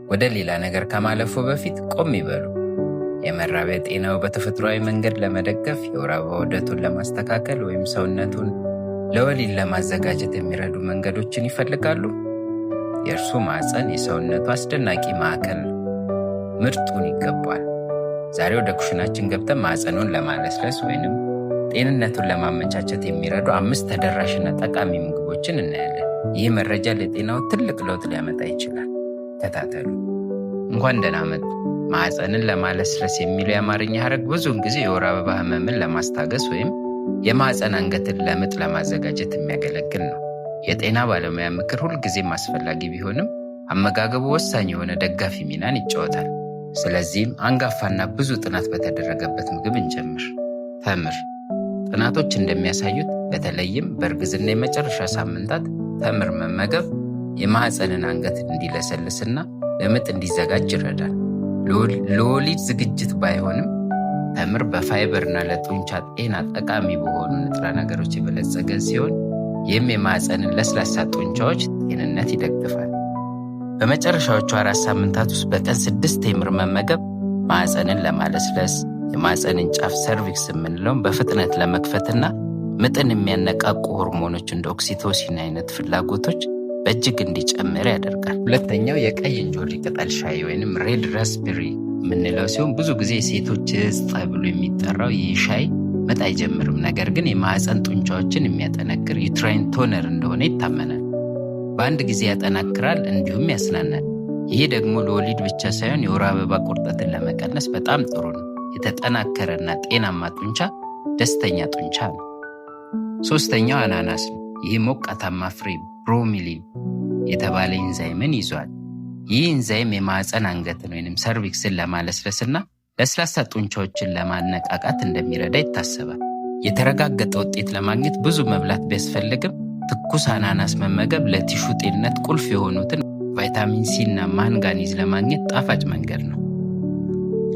ወደ ሌላ ነገር ከማለፉ በፊት ቆም ይበሉ። የመራቢያ ጤናው በተፈጥሯዊ መንገድ ለመደገፍ የወር አበባ ዑደቱን ለማስተካከል ወይም ሰውነቱን ለወሊድ ለማዘጋጀት የሚረዱ መንገዶችን ይፈልጋሉ? የእርሱ ማዕፀን የሰውነቱ አስደናቂ ማዕከል ነው። ምርጡን ይገባል። ዛሬ ወደ ኩሽናችን ገብተን ማዕፀኑን ለማለስለስ ወይንም ጤንነቱን ለማመቻቸት የሚረዱ 5 ተደራሽና ጠቃሚ ምግቦችን እናያለን። ይህ መረጃ ለጤናው ትልቅ ለውጥ ሊያመጣ ይችላል። ተከታተሉ። እንኳን ደህና መጡ። ማዕፀንን ለማለስለስ የሚለው የአማርኛ ሐረግ ብዙውን ጊዜ የወር አበባ ህመምን ለማስታገስ ወይም የማዕፀን አንገትን ለምጥ ለማዘጋጀት የሚያገለግል ነው። የጤና ባለሙያ ምክር ሁልጊዜም አስፈላጊ ቢሆንም አመጋገቡ ወሳኝ የሆነ ደጋፊ ሚናን ይጫወታል። ስለዚህም አንጋፋና ብዙ ጥናት በተደረገበት ምግብ እንጀምር። ተምር። ጥናቶች እንደሚያሳዩት በተለይም በእርግዝና የመጨረሻ ሳምንታት ተምር መመገብ የማዕፀንን አንገት እንዲለሰልስና ለምጥ እንዲዘጋጅ ይረዳል። ለወሊድ ዝግጅት ባይሆንም ተምር በፋይበርና ለጡንቻ ጤና ጠቃሚ በሆኑ ንጥረ ነገሮች የበለጸገ ሲሆን ይህም የማዕፀንን ለስላሳ ጡንቻዎች ጤንነት ይደግፋል። በመጨረሻዎቹ 4 ሳምንታት ውስጥ በቀን 6 ቴምር መመገብ ማዕፀንን ለማለስለስ የማዕፀንን ጫፍ ሰርቪክስ የምንለውን በፍጥነት ለመክፈትና ምጥን የሚያነቃቁ ሆርሞኖች እንደ ኦክሲቶሲን አይነት ፍላጎቶች በእጅግ እንዲጨምር ያደርጋል። ሁለተኛው የቀይ እንጆሪ ቅጠል ሻይ ወይንም ሬድ ራስቤሪ የምንለው ሲሆን ብዙ ጊዜ የሴቶች እጽ ተብሎ የሚጠራው ይህ ሻይ ምጥ አይጀምርም፣ ነገር ግን የማዕፀን ጡንቻዎችን የሚያጠነክር ዩትራይን ቶነር እንደሆነ ይታመናል። በአንድ ጊዜ ያጠናክራል እንዲሁም ያስናናል። ይሄ ደግሞ ለወሊድ ብቻ ሳይሆን የወር አበባ ቁርጠትን ለመቀነስ በጣም ጥሩ ነው። የተጠናከረና ጤናማ ጡንቻ ደስተኛ ጡንቻ ነው። ሶስተኛው አናናስ ነው። ይህ ሞቃታማ ፍሬ ብሮሚሊን የተባለ ኢንዛይምን ይዟል። ይህ ኢንዛይም የማዕፀን አንገትን ወይም ሰርቪክስን ለማለስለስና ለስላሳ ጡንቻዎችን ለማነቃቃት እንደሚረዳ ይታሰባል። የተረጋገጠ ውጤት ለማግኘት ብዙ መብላት ቢያስፈልግም ትኩስ አናናስ መመገብ ለቲሹ ጤንነት ቁልፍ የሆኑትን ቫይታሚን ሲ እና ማንጋኒዝ ለማግኘት ጣፋጭ መንገድ ነው።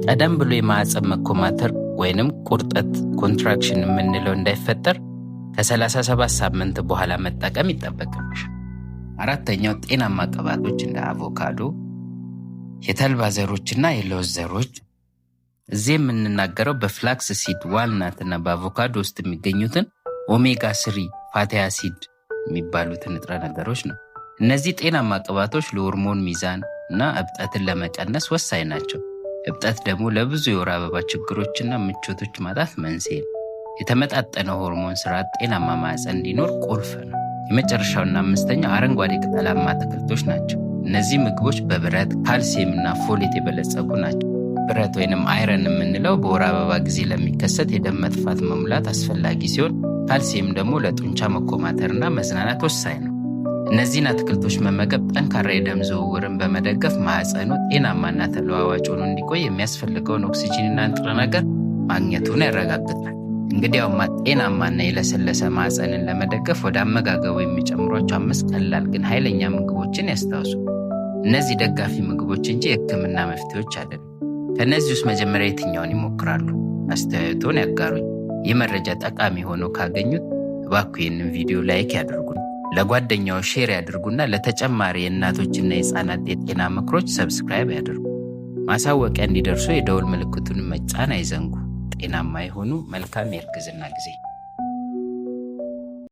ቀደም ብሎ የማዕፀን መኮማተር ወይንም ቁርጠት ኮንትራክሽን የምንለው እንዳይፈጠር ከ37 ሳምንት በኋላ መጠቀም ይጠበቅብሻል። አራተኛው ጤናማ ቅባቶች እንደ አቮካዶ፣ የተልባ ዘሮችና የለውዝ ዘሮች። እዚህ የምንናገረው በፍላክስ ሲድ፣ ዋልናትና በአቮካዶ ውስጥ የሚገኙትን ኦሜጋ 3 ፋቲ አሲድ የሚባሉትን ንጥረ ነገሮች ነው። እነዚህ ጤናማ ቅባቶች ለሆርሞን ሚዛን እና እብጠትን ለመቀነስ ወሳኝ ናቸው። እብጠት ደግሞ ለብዙ የወር አበባ ችግሮችና ምቾቶች ማጣት መንስኤ ነው። የተመጣጠነ ሆርሞን ስርዓት ጤናማ ማዕፀን እንዲኖር ቁልፍ ነው። የመጨረሻውና 5ኛው አረንጓዴ ቅጠላማ አትክልቶች ናቸው። እነዚህ ምግቦች በብረት፣ ካልሲየም እና ፎሌት የበለጸጉ ናቸው። ብረት ወይንም አይረን የምንለው በወር አበባ ጊዜ ለሚከሰት የደም መጥፋት መሙላት አስፈላጊ ሲሆን፣ ካልሲየም ደግሞ ለጡንቻ መኮማተርና መዝናናት ወሳኝ ነው። እነዚህን አትክልቶች መመገብ ጠንካራ የደም ዝውውርን በመደገፍ ማዕፀኑ ጤናማና ተለዋዋጭ ሆኖ እንዲቆይ የሚያስፈልገውን ኦክሲጂንና ንጥረ ነገር ማግኘቱን ያረጋግጣል። እንግዲያውማ ጤናማና የለሰለሰ ማዕፀንን ለመደገፍ ወደ አመጋገቡ የሚጨምሯቸው 5 ቀላል ግን ኃይለኛ ምግቦችን ያስታውሱ። እነዚህ ደጋፊ ምግቦች እንጂ የሕክምና መፍትሄዎች አይደሉም። ከእነዚህ ውስጥ መጀመሪያ የትኛውን ይሞክራሉ? አስተያየቶን ያጋሩኝ። ይህ መረጃ ጠቃሚ ሆኖ ካገኙት እባክዎ ይህንን ቪዲዮ ላይክ ያድርጉ፣ ለጓደኛው ሼር ያድርጉና ለተጨማሪ የእናቶችና የህፃናት የጤና ምክሮች ሰብስክራይብ ያድርጉ። ማሳወቂያ እንዲደርሱ የደውል ምልክቱን መጫን አይዘንጉ። ጤናማ የሆኑ መልካም የእርግዝና ጊዜ